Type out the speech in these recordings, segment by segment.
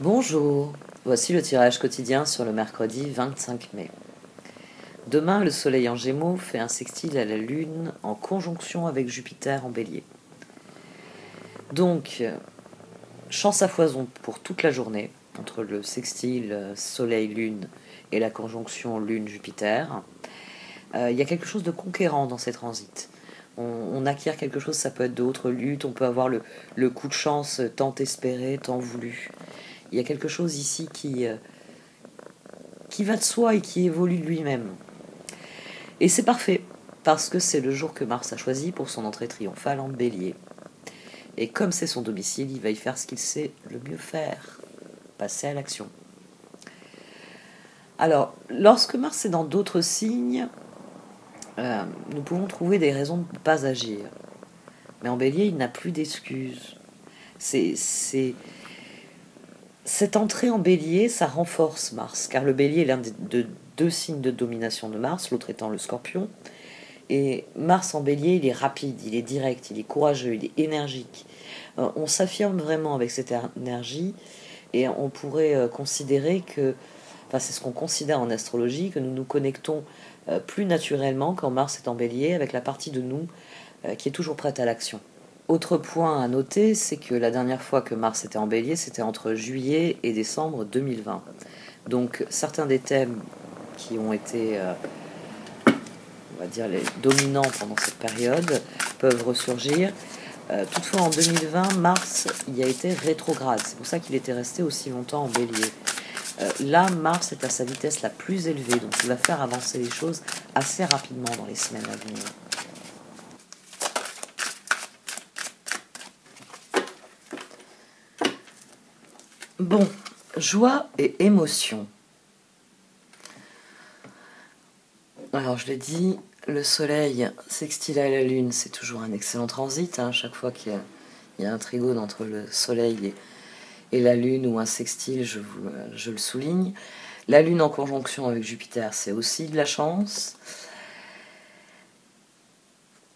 Bonjour, voici le tirage quotidien sur le mercredi 25 mai. Demain, le Soleil en Gémeaux fait un sextile à la Lune en conjonction avec Jupiter en Bélier. Donc, chance à foison pour toute la journée, entre le sextile Soleil-Lune et la conjonction Lune-Jupiter. Il y a quelque chose de conquérant dans ces transits. On acquiert quelque chose, ça peut être d'autres luttes, on peut avoir le coup de chance tant espéré, tant voulu. Il y a quelque chose ici qui va de soi et qui évolue de lui-même. Et c'est parfait, parce que c'est le jour que Mars a choisi pour son entrée triomphale en Bélier. Et comme c'est son domicile, il va y faire ce qu'il sait le mieux faire, passer à l'action. Alors, lorsque Mars est dans d'autres signes, nous pouvons trouver des raisons de ne pas agir. Mais en Bélier, il n'a plus d'excuses. Cette entrée en Bélier, ça renforce Mars, car le Bélier est l'un de deux signes de domination de Mars, l'autre étant le Scorpion. Et Mars en Bélier, il est rapide, il est direct, il est courageux, il est énergique. On s'affirme vraiment avec cette énergie et on pourrait considérer que, enfin c'est ce qu'on considère en astrologie, que nous nous connectons plus naturellement quand Mars est en Bélier avec la partie de nous qui est toujours prête à l'action. Autre point à noter, c'est que la dernière fois que Mars était en Bélier, c'était entre juillet et décembre 2020. Donc certains des thèmes qui ont été on va dire les dominants pendant cette période, peuvent ressurgir. Toutefois, en 2020, Mars y a été rétrograde. C'est pour ça qu'il était resté aussi longtemps en Bélier. Là, Mars est à sa vitesse la plus élevée, donc il va faire avancer les choses assez rapidement dans les semaines à venir. Bon, joie et émotion. Alors, je l'ai dit, le Soleil sextile à la Lune, c'est toujours un excellent transit. Chaque fois qu'il y a un trigone entre le Soleil et la Lune ou un sextile, je le souligne. La Lune en conjonction avec Jupiter, c'est aussi de la chance.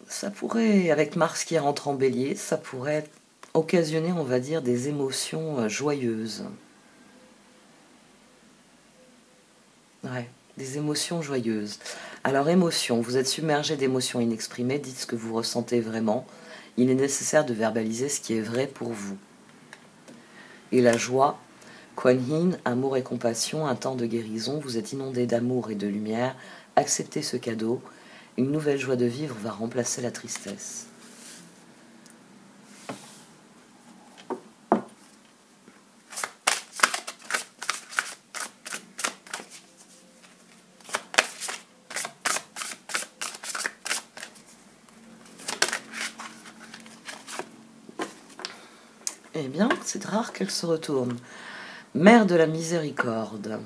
Ça pourrait, avec Mars qui rentre en Bélier, ça pourrait occasionner, on va dire, des émotions joyeuses. Ouais, des émotions joyeuses. Alors, émotion, vous êtes submergé d'émotions inexprimées, dites ce que vous ressentez vraiment. Il est nécessaire de verbaliser ce qui est vrai pour vous. Et la joie, Kuan Yin, amour et compassion, un temps de guérison, vous êtes inondé d'amour et de lumière, acceptez ce cadeau, une nouvelle joie de vivre va remplacer la tristesse. Eh bien, c'est rare qu'elle se retourne. Mère de la miséricorde.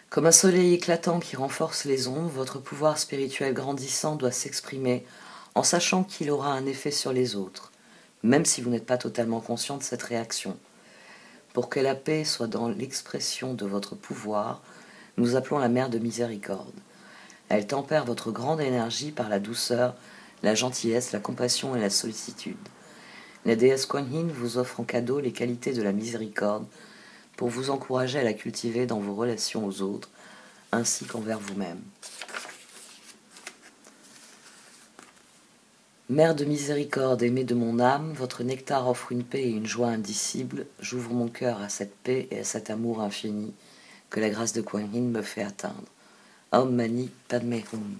Comme un soleil éclatant qui renforce les ombres, votre pouvoir spirituel grandissant doit s'exprimer en sachant qu'il aura un effet sur les autres, même si vous n'êtes pas totalement conscient de cette réaction. Pour que la paix soit dans l'expression de votre pouvoir, nous appelons la mère de miséricorde. Elle tempère votre grande énergie par la douceur, la gentillesse, la compassion et la sollicitude. La déesse Kuan Yin vous offre en cadeau les qualités de la miséricorde pour vous encourager à la cultiver dans vos relations aux autres, ainsi qu'envers vous-même. Mère de miséricorde, aimée de mon âme, votre nectar offre une paix et une joie indicibles. J'ouvre mon cœur à cette paix et à cet amour infini que la grâce de Kuan Yin me fait atteindre. Om Mani Padme Hum.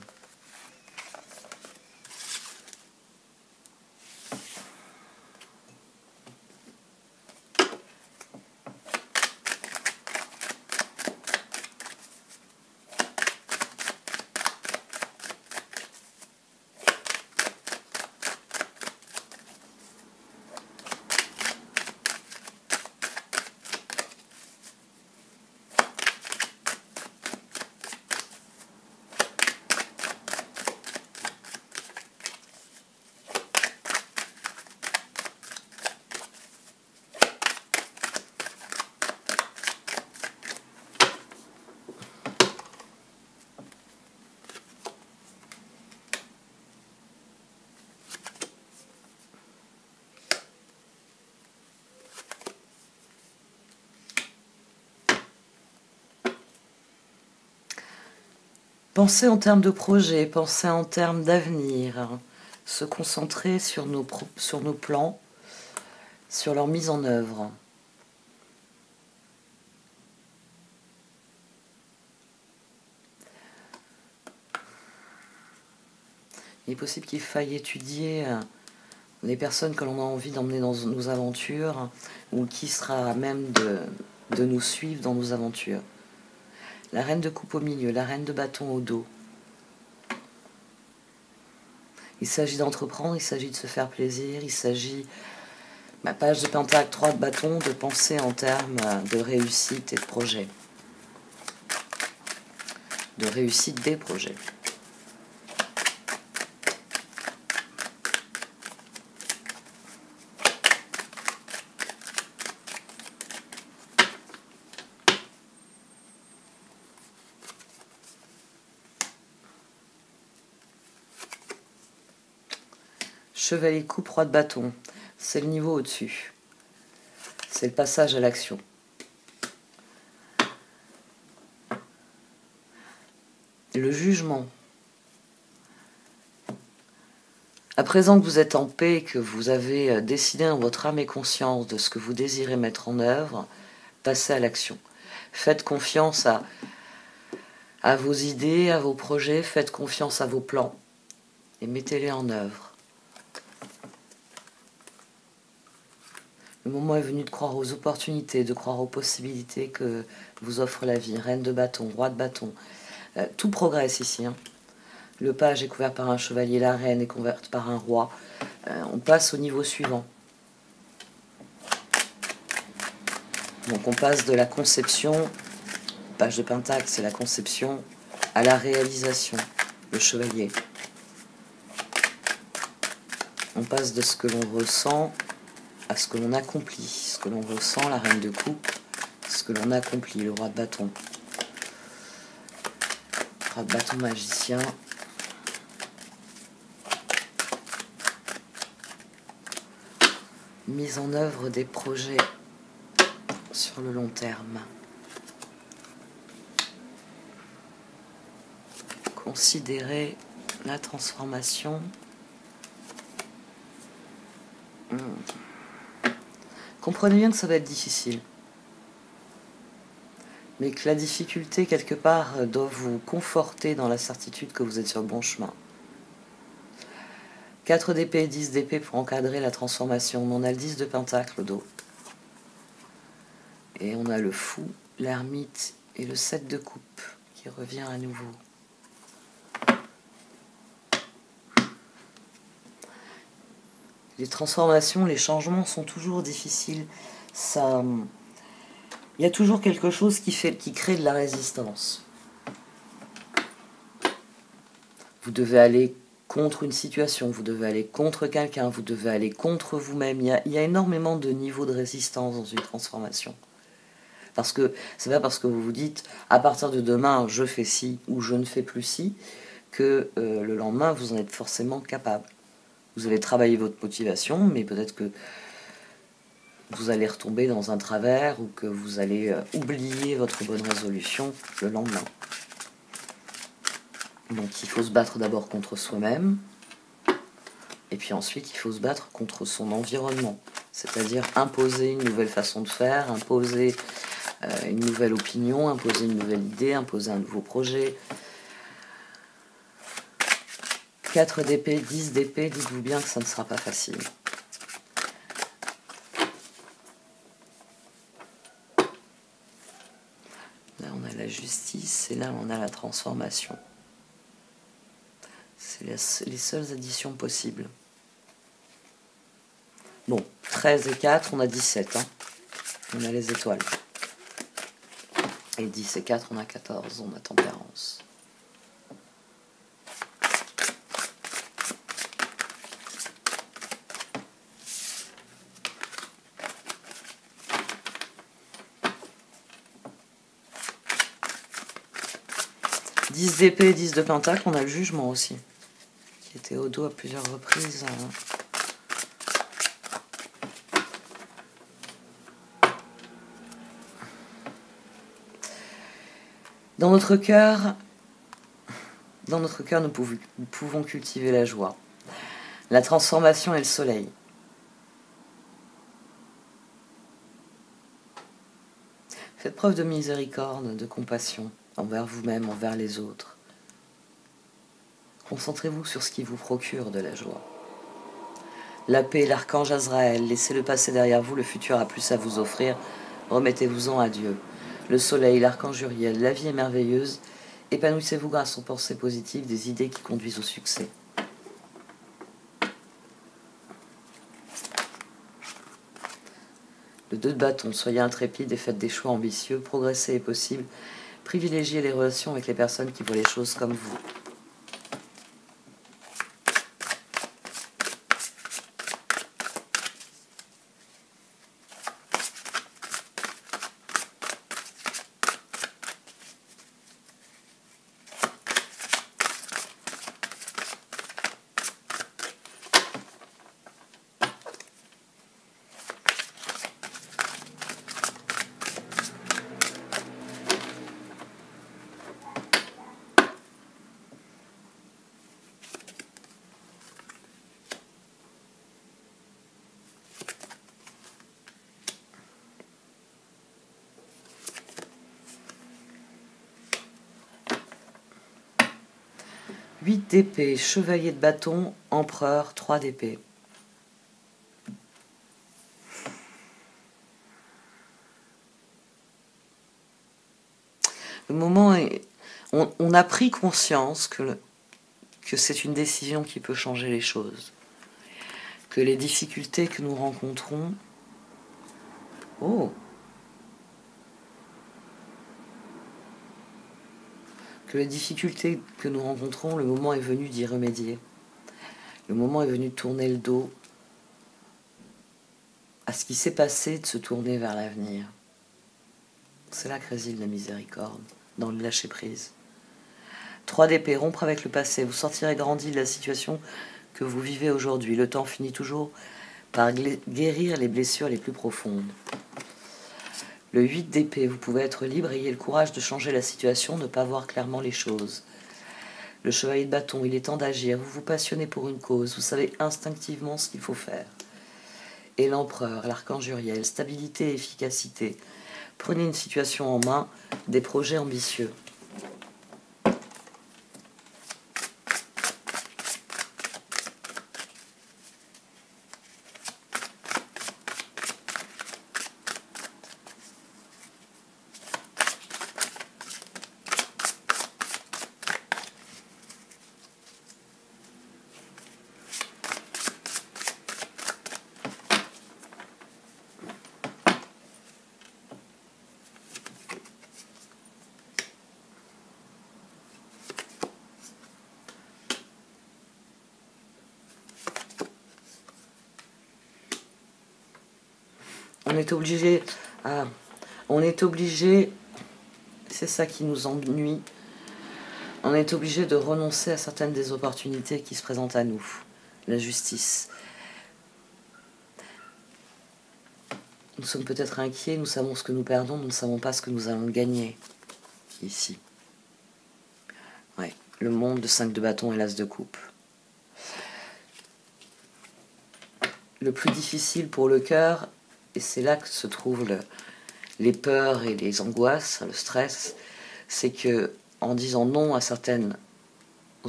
Pensez en termes de projet, pensez en termes d'avenir, se concentrer sur nos plans, sur leur mise en œuvre. Il est possible qu'il faille étudier les personnes que l'on a envie d'emmener dans nos aventures ou qui sera à même de nous suivre dans nos aventures. La reine de coupe au milieu, la reine de bâton au dos. Il s'agit d'entreprendre, il s'agit de se faire plaisir, il s'agit, ma page de pentacle 3 de bâton, de penser en termes de réussite et de projet. De réussite des projets. Chevalier coupe, roi de bâton, c'est le niveau au-dessus. C'est le passage à l'action. Le jugement. À présent que vous êtes en paix, que vous avez décidé en votre âme et conscience de ce que vous désirez mettre en œuvre, passez à l'action. Faites confiance à vos idées, à vos projets, faites confiance à vos plans et mettez-les en œuvre. Le moment est venu de croire aux opportunités, de croire aux possibilités que vous offre la vie. Reine de bâton, roi de bâton. Tout progresse ici. Hein. Le page est couvert par un chevalier, la reine est couverte par un roi. On passe au niveau suivant. Donc on passe de la conception, page de pentacle, c'est la conception, à la réalisation, le chevalier. On passe de ce que l'on ressent à ce que l'on accomplit. Ce que l'on ressent, la reine de coupe, ce que l'on accomplit, le roi de bâton. Roi de bâton magicien. Mise en œuvre des projets sur le long terme. Considérer la transformation. Comprenez bien que ça va être difficile. Mais que la difficulté, quelque part, doit vous conforter dans la certitude que vous êtes sur le bon chemin. 4 d'épée et 10 d'épée pour encadrer la transformation. On a le 10 de pentacle au dos. Et on a le fou, l'ermite et le 7 de coupe qui revient à nouveau. Les transformations, les changements sont toujours difficiles. Il y a toujours quelque chose qui crée de la résistance. Vous devez aller contre une situation, vous devez aller contre quelqu'un, vous devez aller contre vous-même. Il y a énormément de niveaux de résistance dans une transformation. Parce que c'est pas parce que vous vous dites à partir de demain je fais ci ou je ne fais plus ci que le lendemain vous en êtes forcément capable. Vous allez travailler votre motivation, mais peut-être que vous allez retomber dans un travers ou que vous allez oublier votre bonne résolution le lendemain. Donc il faut se battre d'abord contre soi-même, et puis ensuite il faut se battre contre son environnement, c'est-à-dire imposer une nouvelle façon de faire, imposer une nouvelle opinion, imposer une nouvelle idée, imposer un nouveau projet. 4 d'épée, 10 d'épée, dites-vous bien que ça ne sera pas facile. Là, on a la justice et là, on a la transformation. C'est les seules additions possibles. Bon, 13 et 4, on a 17. Hein. On a les étoiles. Et 10 et 4, on a 14, on a tempérance. « 10 d'épée et 10 de pentacle, on a le jugement aussi, qui était au dos à plusieurs reprises. Dans notre cœur, Dans notre cœur, nous pouvons cultiver la joie. La transformation est le soleil. Faites preuve de miséricorde, de compassion envers vous-même, envers les autres. Concentrez-vous sur ce qui vous procure de la joie. La paix, l'archange Azraël, laissez-le passer derrière vous, le futur a plus à vous offrir, remettez-vous-en à Dieu. Le soleil, l'archange Uriel, la vie est merveilleuse, épanouissez-vous grâce aux pensées positives, des idées qui conduisent au succès. Le 2 de bâton, soyez intrépide et faites des choix ambitieux, progresser est possible, privilégiez les relations avec les personnes qui voient les choses comme vous. Huit d'épée, chevalier de bâton, empereur, 3 d'épée. Le moment est... On a pris conscience que c'est une décision qui peut changer les choses. Que les difficultés que nous rencontrons... Que les difficultés que nous rencontrons, le moment est venu d'y remédier. Le moment est venu de tourner le dos à ce qui s'est passé, de se tourner vers l'avenir. C'est là que réside la miséricorde, dans le lâcher-prise. 3 d'épée, rompre avec le passé. Vous sortirez grandi de la situation que vous vivez aujourd'hui. Le temps finit toujours par guérir les blessures les plus profondes. Le 8 d'épée, vous pouvez être libre, ayez le courage de changer la situation, ne pas voir clairement les choses. Le chevalier de bâton, il est temps d'agir, vous vous passionnez pour une cause, vous savez instinctivement ce qu'il faut faire. Et l'empereur, l'archange Uriel, stabilité et efficacité. Prenez une situation en main, des projets ambitieux. On est obligé, c'est ça qui nous ennuie, on est obligé de renoncer à certaines des opportunités qui se présentent à nous. La justice. Nous sommes peut-être inquiets, nous savons ce que nous perdons, nous ne savons pas ce que nous allons gagner ici. Ouais, le monde de 5 de bâton et l'as de coupe. Le plus difficile pour le cœur, et c'est là que se trouvent les peurs et les angoisses, le stress, c'est que en disant non à certaines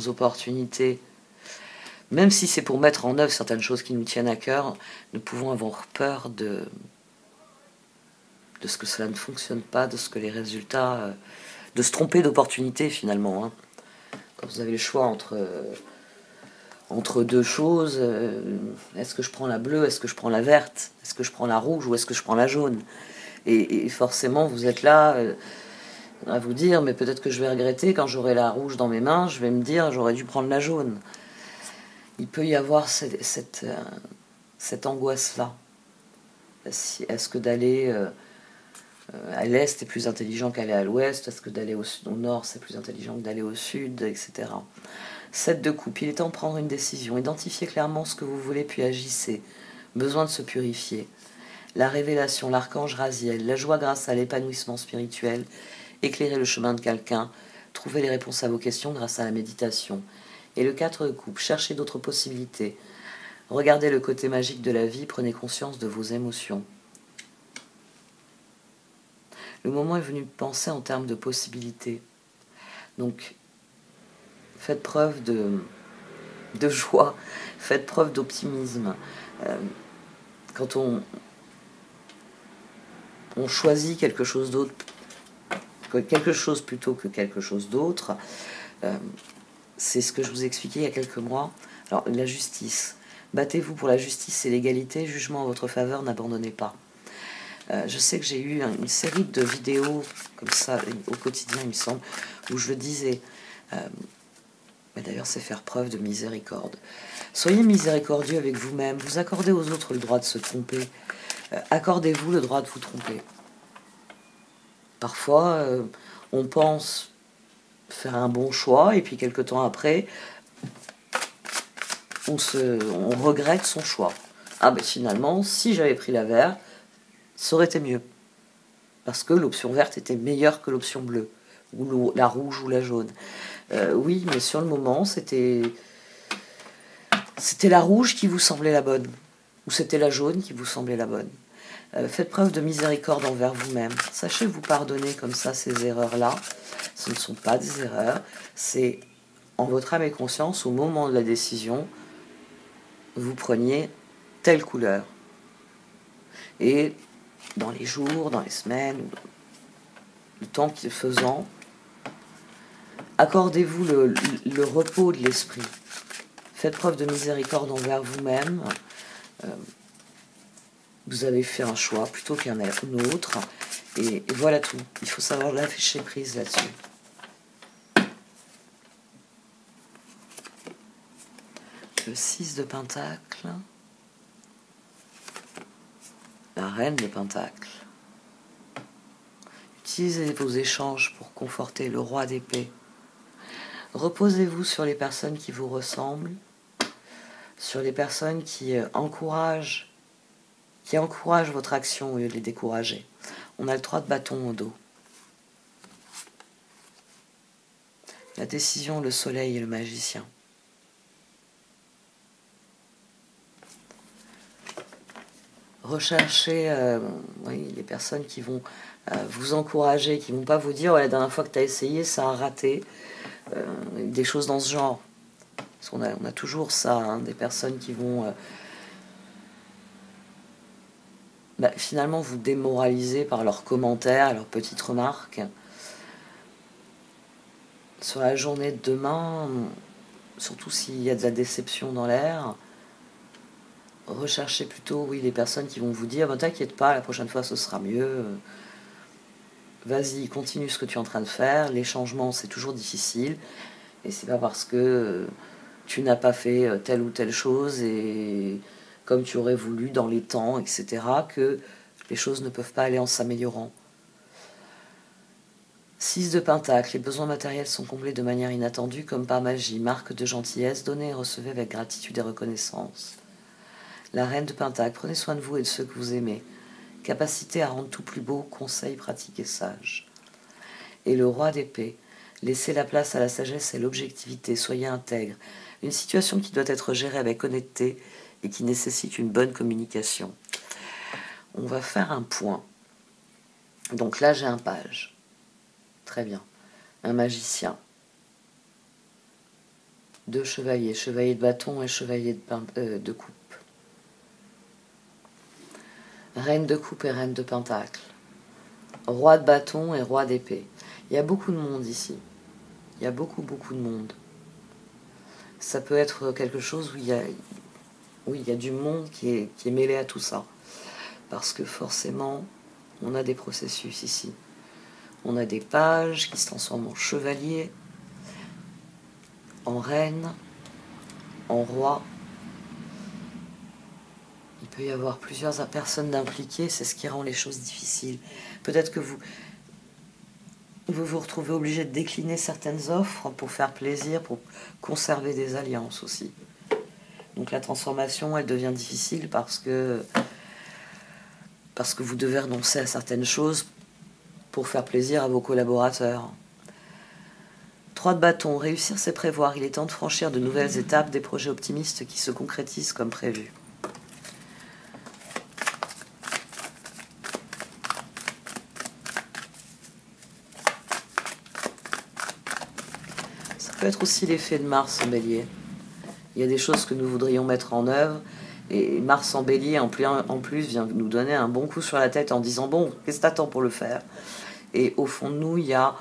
opportunités, même si c'est pour mettre en œuvre certaines choses qui nous tiennent à cœur, nous pouvons avoir peur de ce que cela ne fonctionne pas, de ce que les résultats, de se tromper d'opportunité finalement. Hein. Quand vous avez le choix entre deux choses, est-ce que je prends la bleue, est-ce que je prends la verte, est-ce que je prends la rouge ou est-ce que je prends la jaune, et forcément vous êtes là à vous dire mais peut-être que je vais regretter quand j'aurai la rouge dans mes mains, je vais me dire j'aurais dû prendre la jaune. Il peut y avoir cette angoisse là. Est-ce que d'aller à l'est est plus intelligent qu'aller à l'ouest, est-ce que d'aller au nord c'est plus intelligent que d'aller au sud, etc. 7 de coupe, il est temps de prendre une décision, identifiez clairement ce que vous voulez puis agissez, besoin de se purifier. La révélation, l'archange Raziel, la joie grâce à l'épanouissement spirituel, éclairer le chemin de quelqu'un, Trouvez les réponses à vos questions grâce à la méditation. Et le 4 de coupe, cherchez d'autres possibilités. Regardez le côté magique de la vie, prenez conscience de vos émotions. Le moment est venu de penser en termes de possibilités. Donc, faites preuve de joie, faites preuve d'optimisme. Quand on choisit quelque chose d'autre, quelque chose plutôt que quelque chose d'autre, c'est ce que je vous ai expliqué il y a quelques mois. Alors, la justice. Battez-vous pour la justice et l'égalité, jugement en votre faveur, n'abandonnez pas. Je sais que j'ai eu une série de vidéos comme ça au quotidien, il me semble, où je le disais. Mais d'ailleurs, c'est faire preuve de miséricorde. Soyez miséricordieux avec vous-même. Vous accordez aux autres le droit de se tromper. Accordez-vous le droit de vous tromper. Parfois, on pense faire un bon choix et puis quelques temps après, on regrette son choix. Ah ben finalement, si j'avais pris la verte, ça aurait été mieux. Parce que l'option verte était meilleure que l'option bleue, ou la rouge ou la jaune. Oui, mais sur le moment, c'était la rouge qui vous semblait la bonne, ou c'était la jaune qui vous semblait la bonne. Faites preuve de miséricorde envers vous-même. Sachez vous pardonner comme ça ces erreurs-là. Ce ne sont pas des erreurs, c'est en votre âme et conscience, au moment de la décision, vous preniez telle couleur. Et dans les jours, dans les semaines, le temps qui est faisant, accordez-vous le repos de l'esprit. Faites preuve de miséricorde envers vous-même. Vous avez fait un choix plutôt qu'un autre. Et voilà tout. Il faut savoir lâcher prise là-dessus. Le 6 de Pentacle. La Reine de Pentacle. Utilisez vos échanges pour conforter le Roi d'épée. Reposez-vous sur les personnes qui vous ressemblent, sur les personnes qui encouragent votre action au lieu de les décourager. On a le 3 de bâton au dos. La décision, le soleil et le magicien. Recherchez les personnes qui vont vous encourager, qui ne vont pas vous dire la dernière fois que tu as essayé, ça a raté. Des choses dans ce genre. Parce qu'on a toujours ça, hein, des personnes qui vont finalement vous démoraliser par leurs commentaires, leurs petites remarques. Sur la journée de demain, surtout s'il y a de la déception dans l'air, recherchez plutôt les personnes qui vont vous dire t'inquiète pas, la prochaine fois ce sera mieux. Vas-y, continue ce que tu es en train de faire. Les changements, c'est toujours difficile. Et c'est pas parce que tu n'as pas fait telle ou telle chose et comme tu aurais voulu dans les temps, etc., que les choses ne peuvent pas aller en s'améliorant. 6 de Pentacle, les besoins matériels sont comblés de manière inattendue comme par magie, marque de gentillesse, donnez et recevez avec gratitude et reconnaissance. La Reine de Pentacle, prenez soin de vous et de ceux que vous aimez. Capacité à rendre tout plus beau, conseil pratique et sage. Et le Roi d'épée, laissez la place à la sagesse et l'objectivité, soyez intègre. Une situation qui doit être gérée avec honnêteté et qui nécessite une bonne communication. On va faire un point. Donc là, j'ai un page. Très bien. Un magicien. 2 chevaliers, chevalier de bâton et chevalier de coupe. Reine de coupe et reine de pentacle. Roi de bâton et roi d'épée. Il y a beaucoup de monde ici. Il y a beaucoup de monde. Ça peut être quelque chose où il y a du monde qui est mêlé à tout ça. Parce que forcément, on a des processus ici. On a des pages qui se transforment en chevalier, en reine, en roi. Il peut y avoir plusieurs personnes impliquées, c'est ce qui rend les choses difficiles. Peut-être que vous vous retrouvez obligé de décliner certaines offres pour faire plaisir, pour conserver des alliances aussi. Donc la transformation, elle devient difficile parce que vous devez renoncer à certaines choses pour faire plaisir à vos collaborateurs. 3 de bâton, réussir c'est prévoir. Il est temps de franchir de nouvelles étapes, des projets optimistes qui se concrétisent comme prévu. Ça peut être aussi l'effet de Mars en bélier. Il y a des choses que nous voudrions mettre en œuvre, et Mars en bélier en plus vient nous donner un bon coup sur la tête en disant « Bon, qu'est-ce que t'attends pour le faire ?» Et au fond de nous, il y a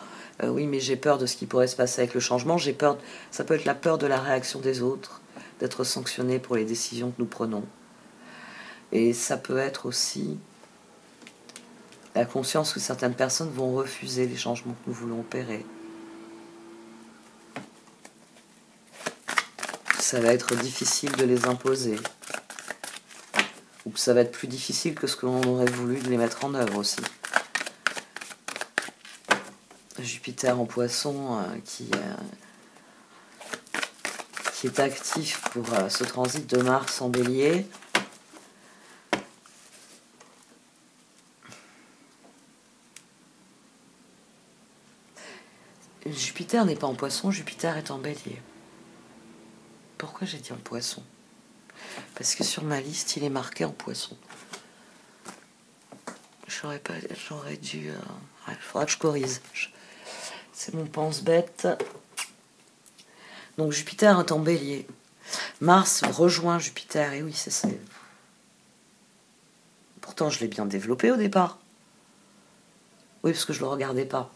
oui, mais j'ai peur de ce qui pourrait se passer avec le changement. J'ai peur, ça peut être la peur de la réaction des autres, d'être sanctionné pour les décisions que nous prenons. Et ça peut être aussi la conscience que certaines personnes vont refuser les changements que nous voulons opérer. Ça va être difficile de les imposer. Ou que ça va être plus difficile que ce que l'on aurait voulu de les mettre en œuvre aussi. Jupiter en Poisson qui est actif pour ce transit de Mars en Bélier. Jupiter n'est pas en Poisson, Jupiter est en Bélier. Pourquoi j'ai dit en Poisson? Parce que sur ma liste, il est marqué en Poisson. J'aurais dû... il faudra que je corrige. C'est mon pense-bête. Donc Jupiter est en Bélier. Mars rejoint Jupiter. Et oui, c'est ça. Pourtant, je l'ai bien développé au départ. Oui, parce que je ne le regardais pas.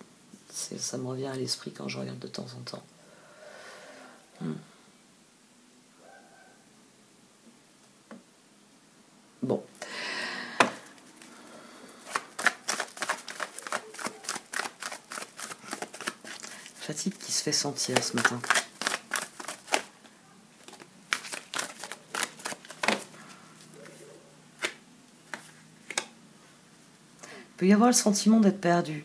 Ça me revient à l'esprit quand je regarde de temps en temps. Bon. Fatigue qui se fait sentir ce matin. Il peut y avoir le sentiment d'être perdu.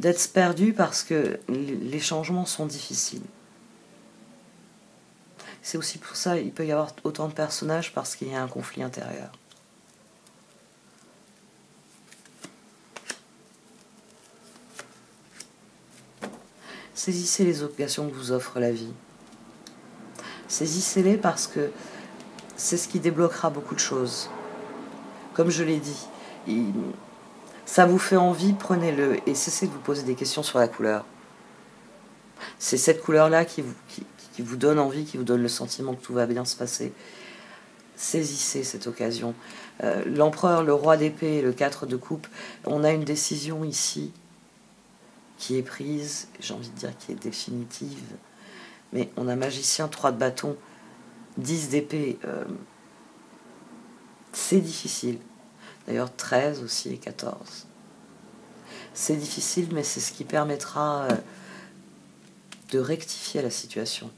D'être perdu parce que les changements sont difficiles. C'est aussi pour ça qu'il peut y avoir autant de personnages parce qu'il y a un conflit intérieur. Saisissez les occasions que vous offre la vie. Saisissez-les parce que c'est ce qui débloquera beaucoup de choses. Comme je l'ai dit, ça vous fait envie, prenez-le et cessez de vous poser des questions sur la couleur. C'est cette couleur-là qui vous donne envie, qui vous donne le sentiment que tout va bien se passer. Saisissez cette occasion. L'empereur, le roi d'épée et le 4 de coupe, on a une décision ici qui est prise, j'ai envie de dire qui est définitive, mais on a magicien, 3 de bâton, 10 d'épée, c'est difficile. D'ailleurs 13 aussi et 14. C'est difficile, mais c'est ce qui permettra de rectifier la situation.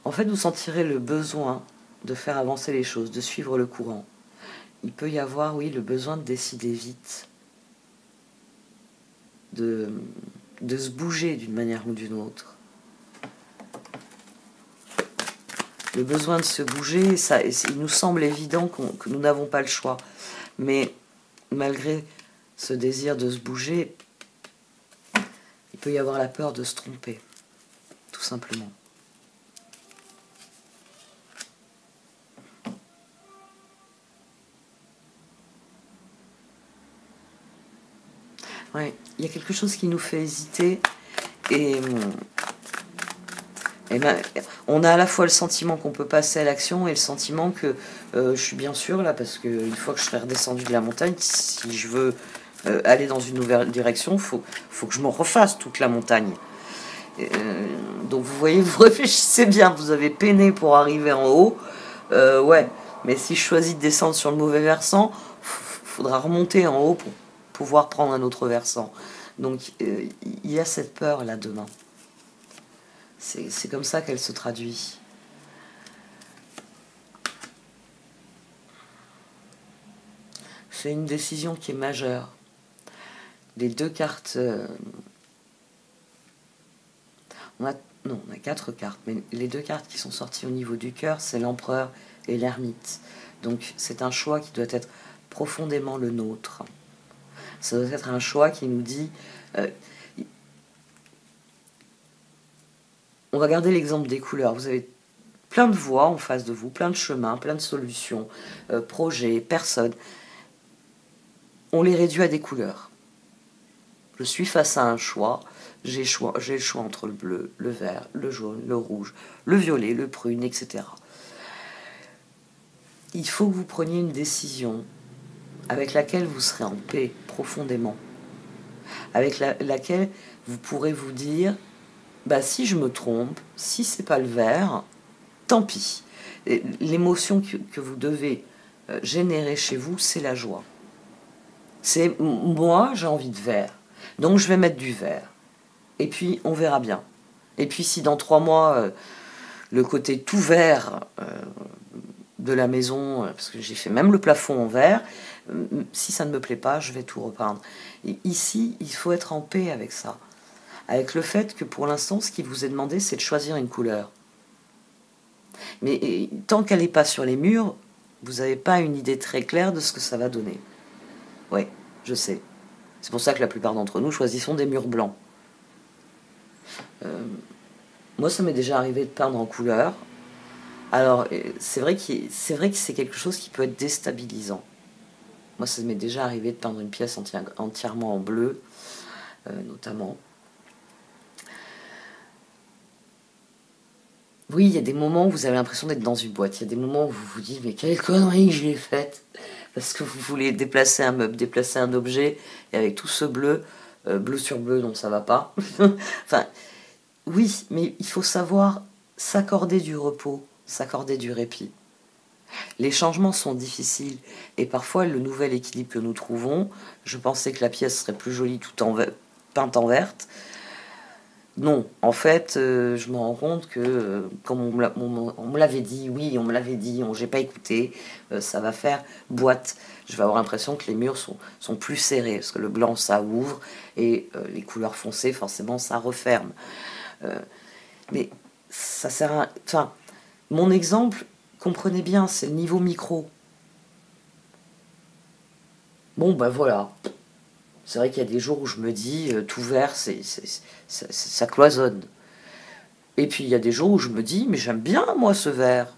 En fait, vous sentirez le besoin de faire avancer les choses, de suivre le courant. Il peut y avoir, oui, le besoin de décider vite, de se bouger d'une manière ou d'une autre. Le besoin de se bouger, ça, il nous semble évident que nous n'avons pas le choix. Mais malgré ce désir de se bouger, il peut y avoir la peur de se tromper, tout simplement. Ouais, il y a quelque chose qui nous fait hésiter et ben, on a à la fois le sentiment qu'on peut passer à l'action et le sentiment que je suis bien sûr là parce qu'une fois que je serai redescendu de la montagne, si je veux aller dans une nouvelle direction, faut que je me refasse toute la montagne. Donc vous voyez, vous réfléchissez bien, vous avez peiné pour arriver en haut, ouais, mais si je choisis de descendre sur le mauvais versant, faudra remonter en haut pour pouvoir prendre un autre versant. Donc il y a cette peur là demain. C'est comme ça qu'elle se traduit. C'est une décision qui est majeure. Les deux cartes... Non, on a 4 cartes, mais les 2 cartes qui sont sorties au niveau du cœur, c'est l'empereur et l'ermite. Donc c'est un choix qui doit être profondément le nôtre. Ça doit être un choix qui nous dit... on va garder l'exemple des couleurs. Vous avez plein de voies en face de vous, plein de chemins, plein de solutions, projets, personnes. On les réduit à des couleurs. Je suis face à un choix. J'ai le choix entre le bleu, le vert, le jaune, le rouge, le violet, le prune, etc. Il faut que vous preniez une décision avec laquelle vous serez en paix profondément, avec laquelle vous pourrez vous dire, bah si je me trompe, si c'est pas le vert, tant pis. L'émotion que vous devez générer chez vous, c'est la joie. C'est moi, j'ai envie de vert, donc je vais mettre du vert. Et puis on verra bien. Et puis si dans 3 mois, le côté tout vert de la maison, parce que j'ai fait même le plafond en vert, si ça ne me plaît pas, je vais tout repeindre. Et ici, il faut être en paix avec ça. Avec le fait que pour l'instant, ce qui vous est demandé, c'est de choisir une couleur. Mais tant qu'elle n'est pas sur les murs, vous n'avez pas une idée très claire de ce que ça va donner. Oui, je sais. C'est pour ça que la plupart d'entre nous choisissons des murs blancs. Moi, ça m'est déjà arrivé de peindre en couleur. Alors, c'est vrai que c'est quelque chose qui peut être déstabilisant. Moi, ça m'est déjà arrivé de peindre une pièce entièrement en bleu, notamment. Oui, il y a des moments où vous avez l'impression d'être dans une boîte. Il y a des moments où vous vous dites, mais quelle connerie que j'ai faite. Parce que vous voulez déplacer un meuble, déplacer un objet, et avec tout ce bleu, bleu sur bleu, donc ça va pas. Enfin, oui, mais il faut savoir s'accorder du repos, s'accorder du répit. Les changements sont difficiles, et parfois le nouvel équilibre que nous trouvons, je pensais que la pièce serait plus jolie peinte en verte. Non, en fait, je me rends compte que, comme on me l'avait dit, oui, on me l'avait dit, j'ai pas écouté, ça va faire boîte. Je vais avoir l'impression que les murs sont plus serrés, parce que le blanc, ça ouvre, et les couleurs foncées, forcément, ça referme. Mais ça sert à... Enfin, mon exemple, comprenez bien, c'est le niveau micro. Bon, ben voilà. C'est vrai qu'il y a des jours où je me dis, tout vert, ça cloisonne. Et puis il y a des jours où je me dis, mais j'aime bien moi ce vert.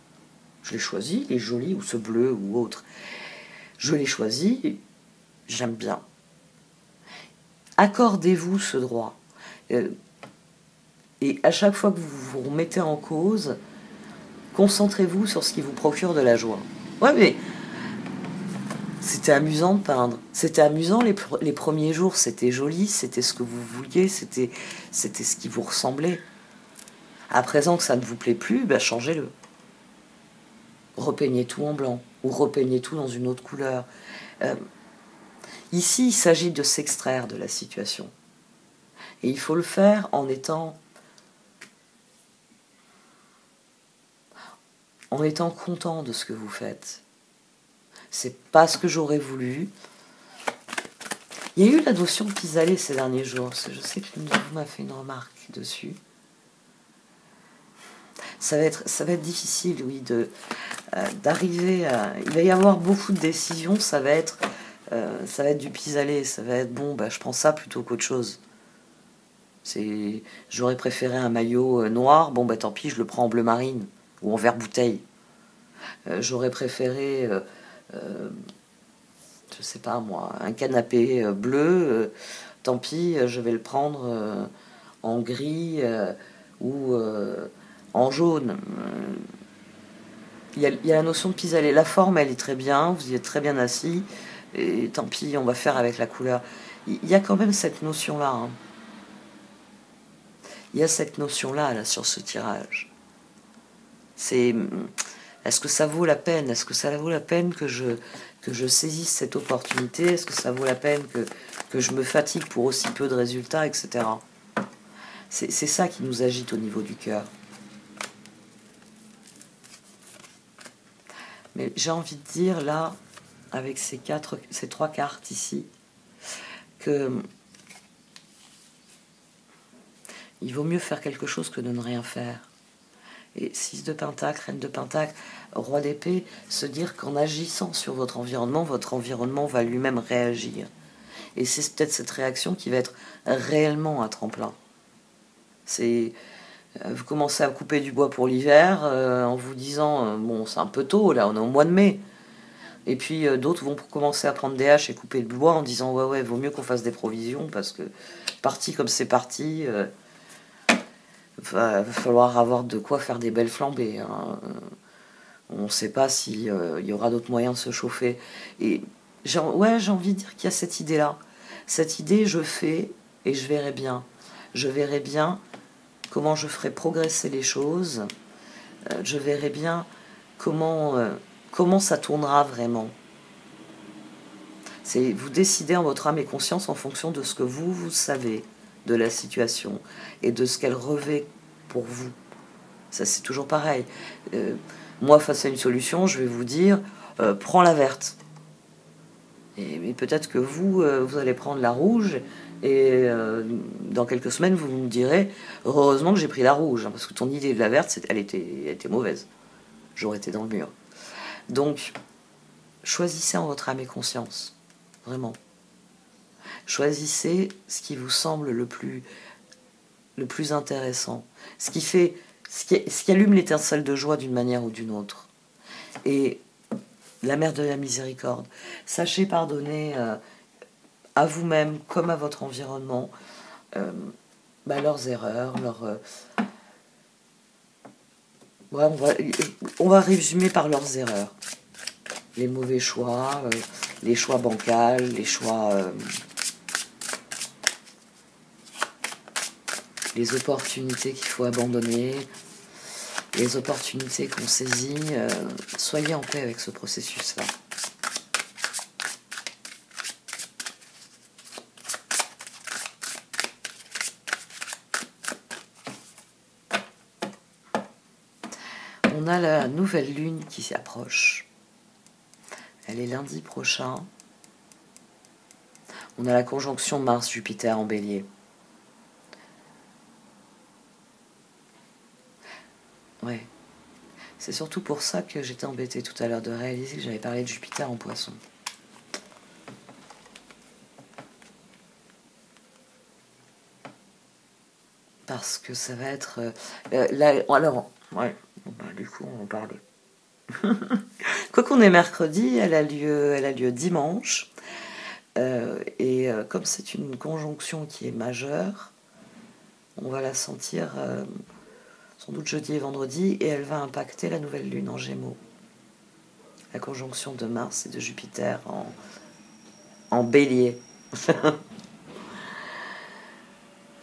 Je l'ai choisi, il est joli, ou ce bleu, ou autre. Je l'ai choisi, j'aime bien. Accordez-vous ce droit. Et à chaque fois que vous vous remettez en cause, concentrez-vous sur ce qui vous procure de la joie. Ouais, mais c'était amusant de peindre. C'était amusant les premiers jours, c'était joli, c'était ce que vous vouliez, c'était ce qui vous ressemblait. À présent que ça ne vous plaît plus, ben changez-le. Repeignez tout en blanc, ou repeignez tout dans une autre couleur. Ici, il s'agit de s'extraire de la situation. Et il faut le faire en étant content de ce que vous faites. C'est pas ce que j'aurais voulu. Il y a eu la notion de pis-aller ces derniers jours, parce que je sais que l'une de vous m'a fait une remarque dessus. Ça va être difficile, oui, d'arriver à... Il va y avoir beaucoup de décisions, ça va être du pis-aller, ça va être bon, bah, je prends ça plutôt qu'autre chose. J'aurais préféré un maillot noir, bon bah tant pis, je le prends en bleu marine ou en vert bouteille. J'aurais préféré, je sais pas moi, un canapé bleu, tant pis, je vais le prendre en gris ou en jaune. Il y a la notion de pis-aller. La forme, elle est très bien, vous y êtes très bien assis, et tant pis, on va faire avec la couleur. Il y a quand même cette notion-là. Hein. Il y a cette notion-là là, sur ce tirage. Est-ce que ça vaut la peine? Est-ce que ça vaut la peine que je saisisse cette opportunité? Est-ce que ça vaut la peine que je me fatigue pour aussi peu de résultats, etc. C'est ça qui nous agite au niveau du cœur. Mais j'ai envie de dire là, avec ces 3 cartes ici, que il vaut mieux faire quelque chose que de ne rien faire. Et 6 de pentacle, reine de pentacle, roi d'épée, se dire qu'en agissant sur votre environnement va lui-même réagir. Et c'est peut-être cette réaction qui va être réellement un tremplin. Vous commencez à couper du bois pour l'hiver en vous disant bon, c'est un peu tôt, là, on est au mois de mai. Et puis d'autres vont commencer à prendre des haches et couper le bois en disant ouais, vaut mieux qu'on fasse des provisions parce que parti comme c'est parti, va falloir avoir de quoi faire des belles flambées. Hein. On ne sait pas s'il y aura d'autres moyens de se chauffer. Et j'ai envie de dire qu'il y a cette idée-là. Cette idée, je fais et je verrai bien. Je verrai bien comment je ferai progresser les choses. Je verrai bien comment ça tournera vraiment. C'est vous décidez en votre âme et conscience en fonction de ce que vous savez de la situation et de ce qu'elle revêt pour vous. Ça, c'est toujours pareil. Moi, face à une solution, je vais vous dire prends la verte. Mais peut-être que vous allez prendre la rouge et dans quelques semaines, vous me direz heureusement que j'ai pris la rouge, hein, parce que ton idée de la verte, elle était mauvaise. J'aurais été dans le mur. Donc, choisissez en votre âme et conscience. Vraiment. Choisissez ce qui vous semble le plus intéressant. Ce qui allume l'étincelle de joie d'une manière ou d'une autre. Et la mère de la miséricorde, sachez pardonner à vous-même comme à votre environnement leurs erreurs, on va résumer par leurs erreurs. Les mauvais choix, les choix bancals, les choix... les opportunités qu'il faut abandonner, les opportunités qu'on saisit. Soyez en paix avec ce processus-là. On a la nouvelle lune qui s'approche. Elle est lundi prochain. On a la conjonction Mars-Jupiter en Bélier. Ouais. C'est surtout pour ça que j'étais embêtée tout à l'heure de réaliser que j'avais parlé de Jupiter en Poisson. Parce que ça va être... alors, ouais, du coup, on en parlait. Quoi qu'on est mercredi, elle a lieu dimanche. Comme c'est une conjonction qui est majeure, on va la sentir sans doute jeudi et vendredi, et elle va impacter la nouvelle lune en Gémeaux. La conjonction de Mars et de Jupiter en Bélier.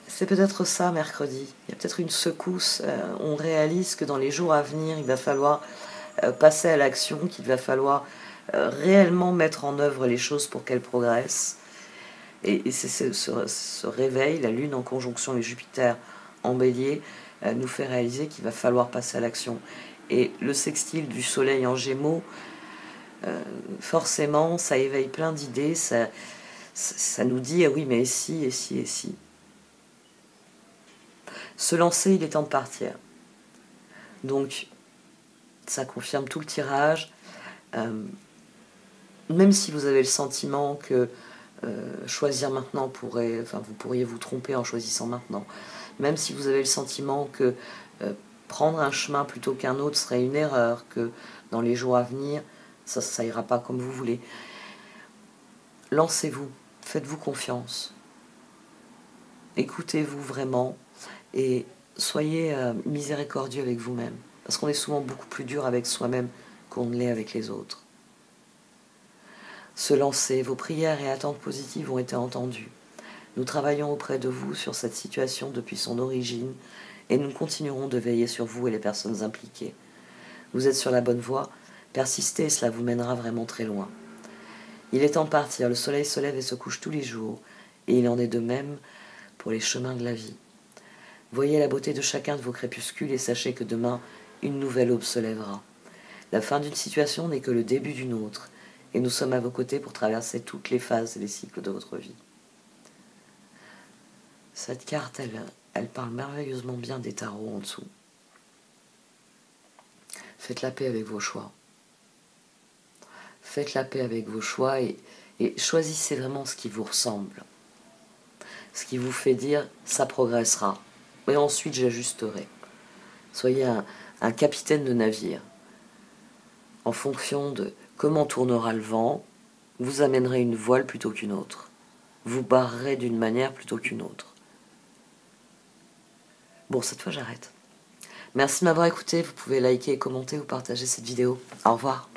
C'est peut-être ça mercredi. Il y a peut-être une secousse. On réalise que dans les jours à venir, il va falloir passer à l'action, qu'il va falloir réellement mettre en œuvre les choses pour qu'elles progressent. Et c'est ce réveil, la Lune en conjonction avec Jupiter en Bélier, nous fait réaliser qu'il va falloir passer à l'action. Et le sextile du Soleil en Gémeaux, forcément, ça éveille plein d'idées, ça nous dit, ah oui, mais et si, et si, et si. Se lancer, il est temps de partir. Donc, ça confirme tout le tirage. Même si vous avez le sentiment que choisir maintenant vous pourriez vous tromper en choisissant maintenant. Même si vous avez le sentiment que prendre un chemin plutôt qu'un autre serait une erreur, que dans les jours à venir, ça ira pas comme vous voulez. Lancez-vous, faites-vous confiance. Écoutez-vous vraiment et soyez miséricordieux avec vous-même. Parce qu'on est souvent beaucoup plus dur avec soi-même qu'on ne l'est avec les autres. Se lancer, vos prières et attentes positives ont été entendues. Nous travaillons auprès de vous sur cette situation depuis son origine et nous continuerons de veiller sur vous et les personnes impliquées. Vous êtes sur la bonne voie, persistez et cela vous mènera vraiment très loin. Il est temps de partir, le soleil se lève et se couche tous les jours, et il en est de même pour les chemins de la vie. Voyez la beauté de chacun de vos crépuscules et sachez que demain, une nouvelle aube se lèvera. La fin d'une situation n'est que le début d'une autre, et nous sommes à vos côtés pour traverser toutes les phases et les cycles de votre vie. Cette carte, elle parle merveilleusement bien des tarots en dessous. Faites la paix avec vos choix. Faites la paix avec vos choix et choisissez vraiment ce qui vous ressemble. Ce qui vous fait dire ça progressera. Et ensuite j'ajusterai. Soyez un capitaine de navire. En fonction de comment tournera le vent, vous amènerez une voile plutôt qu'une autre. Vous barrerez d'une manière plutôt qu'une autre. Bon, cette fois j'arrête. Merci de m'avoir écouté. Vous pouvez liker, commenter ou partager cette vidéo. Au revoir.